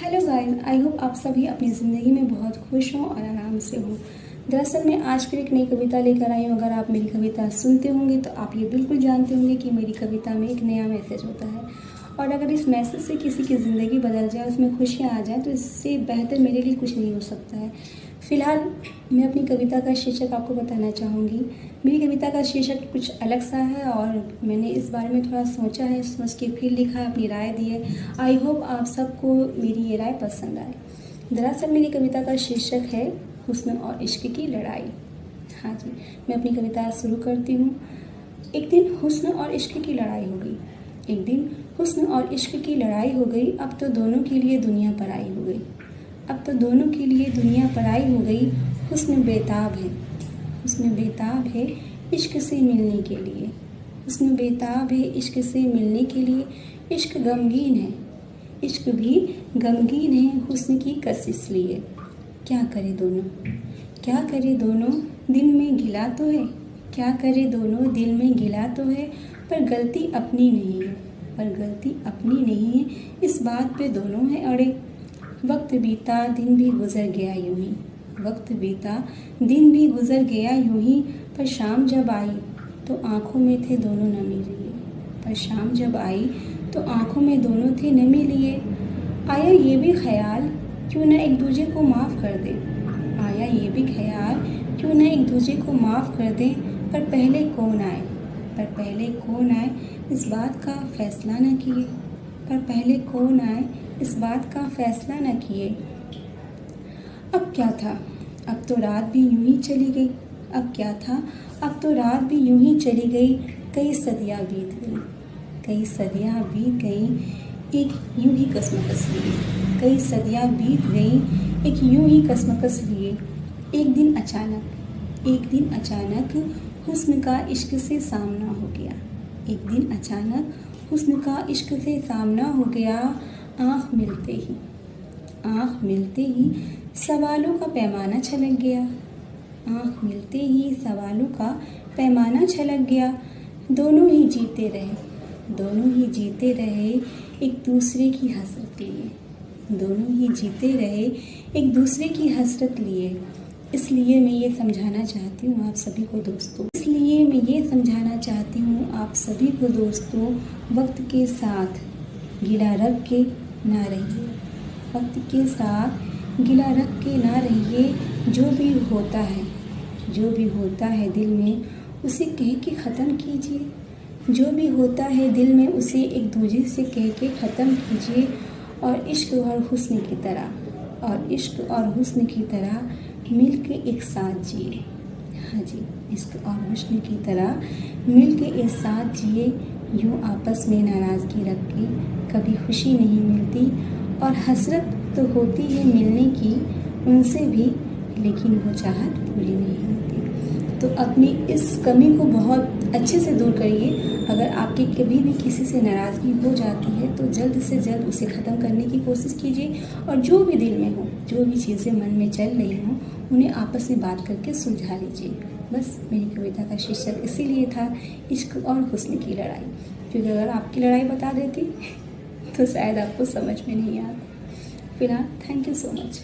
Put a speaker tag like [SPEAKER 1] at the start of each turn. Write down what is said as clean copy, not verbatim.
[SPEAKER 1] Hello guys, I hope आप सभी अपनी ज़िंदगी में बहुत खुश हों और आराम से हों। दरअसल मैं आज फिर एक नई कविता लेकर आई हूँ। अगर आप मेरी कविता सुनते होंगे तो आप ये बिल्कुल जानते होंगे कि मेरी कविता में एक नया मैसेज होता है, और अगर इस मैसेज से किसी की ज़िंदगी बदल जाए, उसमें खुशियाँ आ जाएँ, तो इससे बेहतर मेरे लिए कुछ नहीं हो सकता है। फ़िलहाल मैं अपनी कविता का शीर्षक आपको बताना चाहूँगी। मेरी कविता का शीर्षक कुछ अलग सा है और मैंने इस बारे में थोड़ा सोचा है, सोच के फिर लिखा है, अपनी राय दी है। आई होप आप सबको मेरी ये राय पसंद आए। दरअसल मेरी कविता का शीर्षक है हुस्न और इश्क की लड़ाई। हाँ जी, मैं अपनी कविता शुरू करती हूँ। एक दिन हुस्न और इश्क की लड़ाई हो गई। एक दिन हुस्न और इश्क की लड़ाई हो गई। अब तो दोनों के लिए दुनिया पराई हो गई। अब तो दोनों के लिए दुनिया पराई हो गई। हुस्न बेताब है, हुस्न बेताब है इश्क से मिलने के लिए। हुस्न बेताब है इश्क से मिलने के लिए। इश्क गमगीन है, इश्क भी गमगीन है हुस्न की कशिश लिए। क्या करे दोनों, क्या करे दोनों, दिल में गिला तो है। क्या करे दोनों, दिल में गिला तो है, पर गलती अपनी नहीं है, पर गलती अपनी नहीं है। इस बात पे दोनों हैं अड़े। वक्त बीता दिन भी गुजर गया यूं ही, वक्त बीता दिन भी गुजर गया यूं ही। पर शाम जब आई तो आंखों में थे दोनों नमी लिए। पर शाम जब आई तो आंखों में दोनों थे नमी लिए। आया ये भी ख्याल क्यों ना एक दूजे को माफ़ कर दे। आया ये भी ख्याल क्यों ना एक दूजे को माफ़ कर दे। पर पहले कौन आए, पर पहले कौन आए इस बात का फैसला न किए। पर पहले कौन आए इस बात का फैसला न किए। अब क्या था, अब तो रात भी यूं ही चली गई। अब क्या था, अब तो रात भी यूं ही चली गई। कई सदियां बीत गई, कई सदियां बीत गई एक यूं ही कसमकस लिए। कई सदियां बीत गई एक यूं ही कसमकस लिए। एक दिन अचानक, एक दिन अचानक हुस्न का इश्क से सामना हो गया। एक दिन अचानक हुस्न का इश्क से सामना हो गया। आँख मिलते ही, आँख मिलते ही सवालों का पैमाना छलक गया। आँख मिलते ही सवालों का पैमाना छलक गया। दोनों ही जीते रहे, दोनों ही जीते रहे एक दूसरे की हसरत लिए। दोनों ही जीते रहे एक दूसरे की हसरत लिए। इसलिए मैं ये समझाना चाहती हूँ आप सभी को दोस्तों, इसलिए मैं ये समझाना चाहती हूँ आप सभी को दोस्तों, वक्त के साथ गिला रख के ना रहिए। वक्त के साथ गिला रख के ना रहिए। जो भी होता है, जो भी होता है दिल में, उसे कह के ख़त्म कीजिए। जो भी होता है दिल में, उसे एक दूसरे से कह के ख़त्म कीजिए। और इश्क और हुस्न की तरह, और इश्क और हुस्न की तरह मिल के एक साथ जिए। हाँ जी, इश्क और हुस्न की तरह मिल के एक साथ जिए। यूँ आपस में नाराज़गी रख के कभी खुशी नहीं मिलती, और हसरत तो होती है मिलने की उनसे भी, लेकिन वो चाहत पूरी नहीं होती। तो अपनी इस कमी को बहुत अच्छे से दूर करिए। अगर आपकी कभी भी किसी से नाराज़गी हो जाती है तो जल्द से जल्द उसे ख़त्म करने की कोशिश कीजिए, और जो भी दिल में हो, जो भी चीज़ें मन में चल रही हों, उन्हें आपस में बात करके सुलझा लीजिए। बस मेरी कविता का शीर्षक इसीलिए था इश्क और हुस्न की लड़ाई, क्योंकि अगर आपकी लड़ाई बता देती तो शायद आपको समझ में नहीं आता। फिलहाल थैंक यू सो मच।